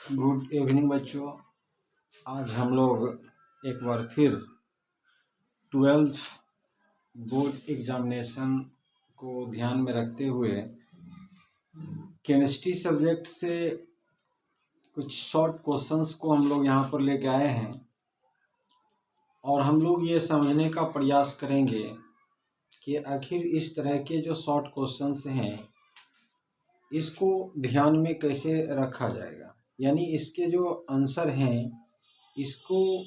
Good evening बच्चों। आज हम लोग एक बार फिर 12th बोर्ड एग्जामिनेशन को ध्यान में रखते हुए केमिस्ट्री सब्जेक्ट से कुछ शॉर्ट क्वेश्चंस को हम लोग यहाँ पर लेके आए हैं और हम लोग ये समझने का प्रयास करेंगे कि आखिर इस तरह के जो शॉर्ट क्वेश्चंस हैं इसको ध्यान में कैसे रखा जाएगा, यानी इसके जो आंसर हैं इसको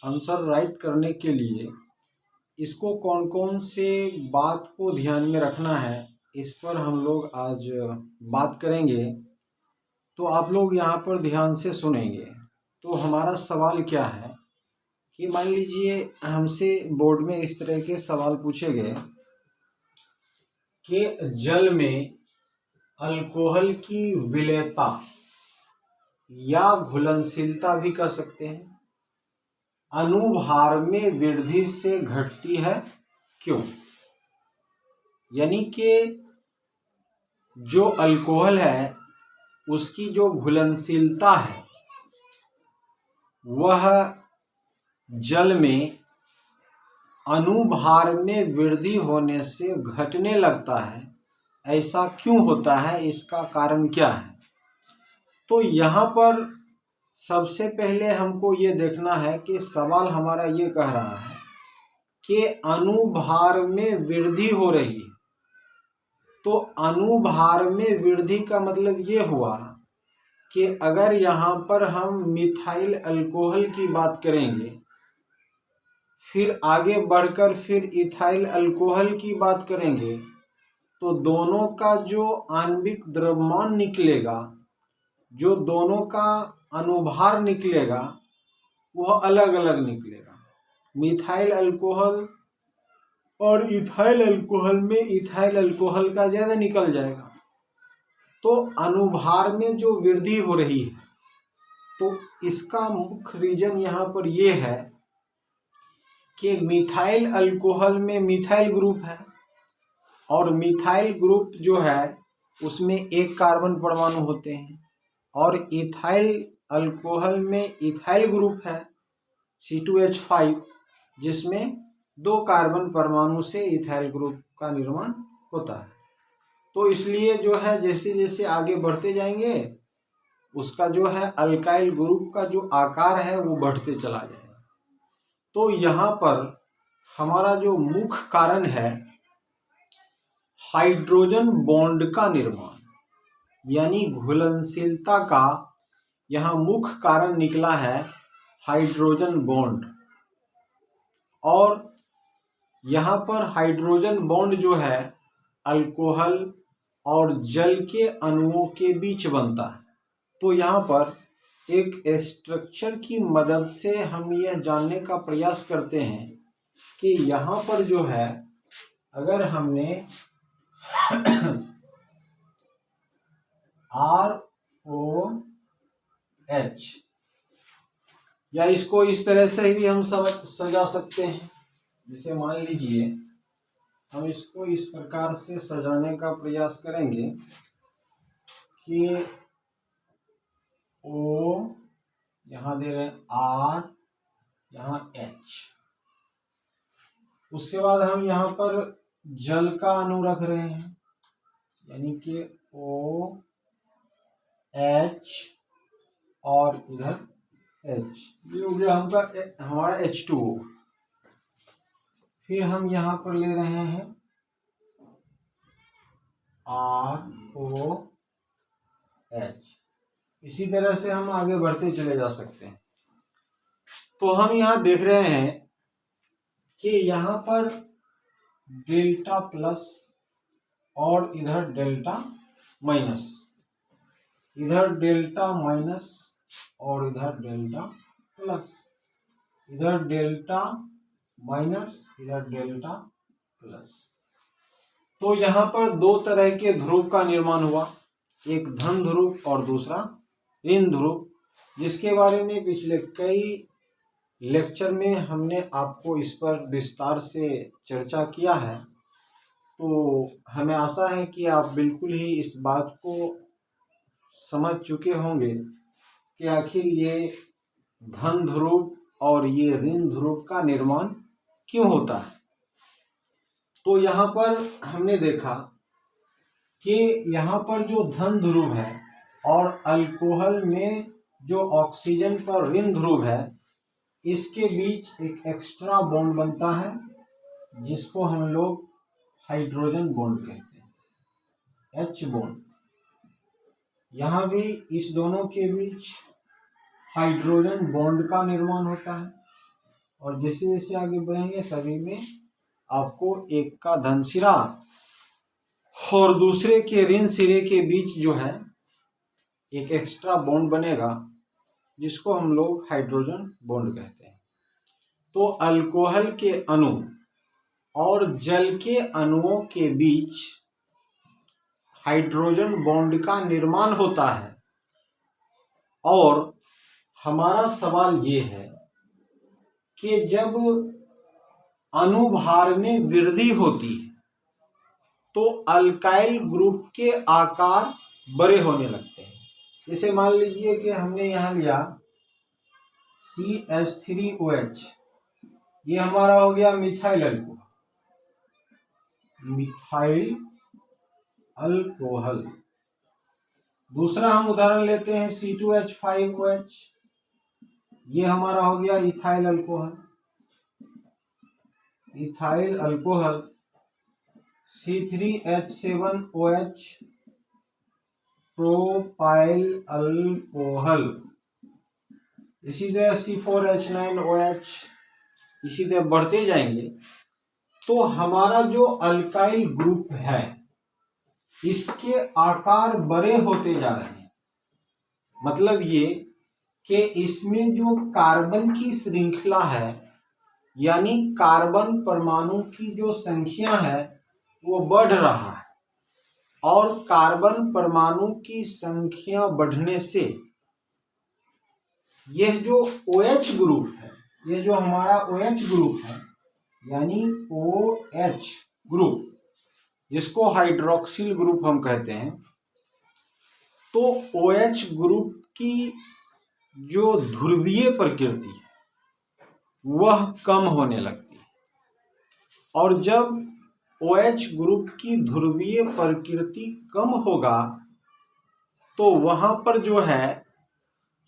आंसर राइट करने के लिए इसको कौन कौन से बात को ध्यान में रखना है, इस पर हम लोग आज बात करेंगे। तो आप लोग यहाँ पर ध्यान से सुनेंगे। तो हमारा सवाल क्या है कि मान लीजिए हमसे बोर्ड में इस तरह के सवाल पूछे गए कि जल में अल्कोहल की विलेयता या घुलनशीलता भी कह सकते हैं अनुभार में वृद्धि से घटती है, क्यों? यानी कि जो अल्कोहल है उसकी जो घुलनशीलता है वह जल में अनुभार में वृद्धि होने से घटने लगता है। ऐसा क्यों होता है, इसका कारण क्या है? तो यहाँ पर सबसे पहले हमको ये देखना है कि सवाल हमारा ये कह रहा है कि अनुभार में वृद्धि हो रही है। तो अनुभार में वृद्धि का मतलब ये हुआ कि अगर यहाँ पर हम मिथाइल अल्कोहल की बात करेंगे, फिर आगे बढ़कर फिर इथाइल अल्कोहल की बात करेंगे, तो दोनों का जो आणविक द्रव्यमान निकलेगा, जो दोनों का अनुभार निकलेगा वह अलग अलग निकलेगा। मिथाइल अल्कोहल और इथाइल अल्कोहल में इथाइल अल्कोहल का ज़्यादा निकल जाएगा। तो अनुभार में जो वृद्धि हो रही है, तो इसका मुख्य रीजन यहाँ पर ये है कि मिथाइल अल्कोहल में मिथाइल ग्रुप है और मिथाइल ग्रुप जो है उसमें एक कार्बन परमाणु होते हैं और इथाइल अल्कोहल में इथाइल ग्रुप है C2H5 जिसमें 2 कार्बन परमाणु से इथाइल ग्रुप का निर्माण होता है। तो इसलिए जो है जैसे जैसे आगे बढ़ते जाएंगे उसका जो है अल्काइल ग्रुप का जो आकार है वो बढ़ते चला जाएगा। तो यहाँ पर हमारा जो मुख्य कारण है हाइड्रोजन बॉन्ड का निर्माण, यानी घुलनशीलता का यहाँ मुख्य कारण निकला है हाइड्रोजन बॉन्ड। और यहाँ पर हाइड्रोजन बॉन्ड जो है अल्कोहल और जल के अणुओं के बीच बनता है। तो यहाँ पर एक स्ट्रक्चर की मदद से हम यह जानने का प्रयास करते हैं कि यहाँ पर जो है अगर हमने ROH या इसको इस तरह से भी हम सजा सकते हैं। जैसे मान लीजिए हम इसको इस प्रकार से सजाने का प्रयास करेंगे कि O यहाँ दे रहे हैं R, यहाँ H, उसके बाद हम यहाँ पर जल का अणु रख रहे हैं यानी कि OH और इधर H, ये हो गया हमारा H2O। फिर हम यहाँ पर ले रहे हैं ROH। इसी तरह से हम आगे बढ़ते चले जा सकते हैं। तो हम यहाँ देख रहे हैं कि यहाँ पर डेल्टा प्लस और इधर डेल्टा माइनस, इधर डेल्टा माइनस और इधर डेल्टा प्लस, इधर डेल्टा माइनस इधर डेल्टा प्लस। तो यहाँ पर 2 तरह के ध्रुव का निर्माण हुआ, एक धन ध्रुव और दूसरा ऋण ध्रुव, जिसके बारे में पिछले कई लेक्चर में हमने आपको इस पर विस्तार से चर्चा किया है। तो हमें आशा है कि आप बिल्कुल ही इस बात को समझ चुके होंगे कि आखिर ये धन ध्रुव और ये ऋण ध्रुव का निर्माण क्यों होता है। तो यहाँ पर हमने देखा कि यहाँ पर जो धन ध्रुव है और अल्कोहल में जो ऑक्सीजन पर ऋण ध्रुव है, इसके बीच एक एक्स्ट्रा बॉन्ड बनता है जिसको हम लोग हाइड्रोजन बॉन्ड कहते हैं, H बॉन्ड। यहाँ भी इस दोनों के बीच हाइड्रोजन बॉन्ड का निर्माण होता है और जैसे जैसे आगे बढ़ेंगे सभी में आपको एक का धन सिरा और दूसरे के ऋण सिरे के बीच जो है एक एक्स्ट्रा बॉन्ड बनेगा जिसको हम लोग हाइड्रोजन बॉन्ड कहते हैं। तो अल्कोहल के अणु और जल के अणुओं के बीच हाइड्रोजन बॉन्ड का निर्माण होता है और हमारा सवाल ये है कि जब अणुभार में वृद्धि होती है तो अल्काइल ग्रुप के आकार बड़े होने लगते हैं। जैसे मान लीजिए कि हमने यहाँ लिया CH3OH, ये हमारा हो गया मिथाइल अल्कोहल। दूसरा हम उदाहरण लेते हैं C2H5OH, ये हमारा हो गया ethyl alcohol. C3H7OH propyl alcohol. इसी तरह C4H9OH, इसी तरह बढ़ते जाएंगे। तो हमारा जो अल्काइल ग्रुप है इसके आकार बड़े होते जा रहे हैं। मतलब ये कि इसमें जो कार्बन की श्रृंखला है यानी कार्बन परमाणु की जो संख्या है वो बढ़ रहा है और कार्बन परमाणु की संख्या बढ़ने से यह जो OH ग्रुप है, यह जो हमारा OH ग्रुप है यानी OH ग्रुप जिसको हाइड्रोक्सिल ग्रुप हम कहते हैं, तो OH ग्रुप की जो ध्रुवीय प्रकृति है वह कम होने लगती है और जब OH ग्रुप की ध्रुवीय प्रकृति कम होगा तो वहां पर जो है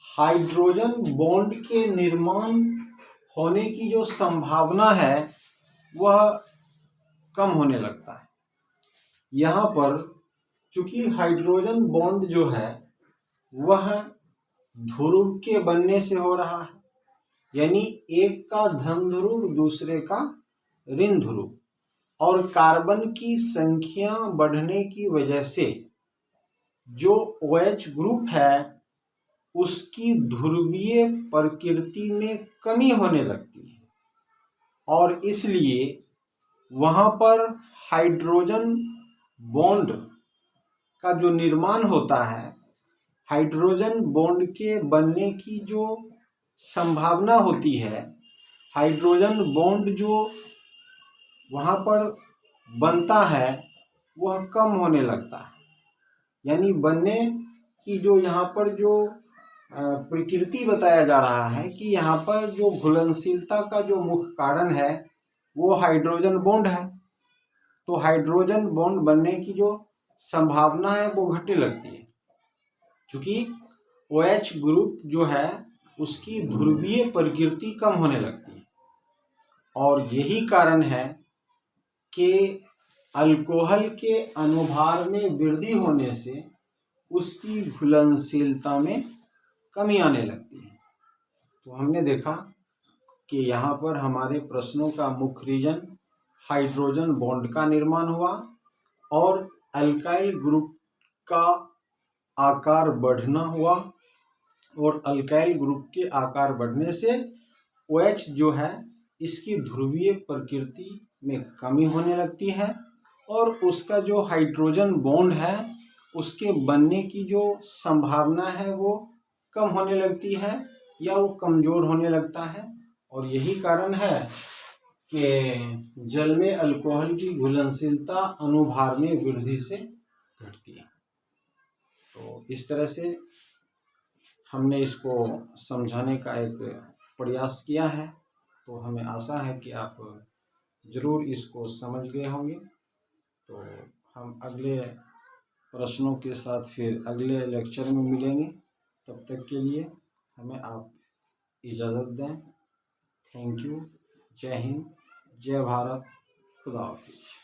हाइड्रोजन बॉन्ड के निर्माण होने की जो संभावना है वह कम होने लगता है। यहाँ पर चूंकि हाइड्रोजन बॉन्ड जो है वह ध्रुव के बनने से हो रहा है, यानी एक का धन ध्रुव दूसरे का ऋण ध्रुव, और कार्बन की संख्या बढ़ने की वजह से जो OH ग्रुप है उसकी ध्रुवीय प्रकृति में कमी होने लगती है और इसलिए वहां पर हाइड्रोजन बॉन्ड का जो निर्माण होता है, हाइड्रोजन बॉन्ड के बनने की जो संभावना होती है, हाइड्रोजन बॉन्ड जो वहां पर बनता है वह कम होने लगता है। यानी बनने की जो यहाँ पर जो प्रकृति बताया जा रहा है कि यहाँ पर जो घुलनशीलता का जो मुख्य कारण है वो हाइड्रोजन बॉन्ड है। तो हाइड्रोजन बॉन्ड बनने की जो संभावना है वो घटने लगती है क्योंकि OH ग्रुप जो है उसकी ध्रुवीय प्रकृति कम होने लगती है और यही कारण है कि अल्कोहल के अनुभार में वृद्धि होने से उसकी घुलनशीलता में कमी आने लगती है। तो हमने देखा कि यहाँ पर हमारे प्रश्नों का मुख्य रीजन हाइड्रोजन बॉन्ड का निर्माण हुआ और अल्काइल ग्रुप का आकार बढ़ना हुआ और अल्काइल ग्रुप के आकार बढ़ने से OH जो है इसकी ध्रुवीय प्रकृति में कमी होने लगती है और उसका जो हाइड्रोजन बॉन्ड है उसके बनने की जो संभावना है वो कम होने लगती है या वो कमज़ोर होने लगता है। और यही कारण है कि जल में अल्कोहल की घुलनशीलता अनुभार में वृद्धि से घटती है। तो इस तरह से हमने इसको समझाने का एक प्रयास किया है, तो हमें आशा है कि आप ज़रूर इसको समझ गए होंगे। तो हम अगले प्रश्नों के साथ फिर अगले लेक्चर में मिलेंगे। तब तक के लिए हमें आप इजाज़त दें। Thank you. जय हिंद, जय भारत, खुदा हाफिज़।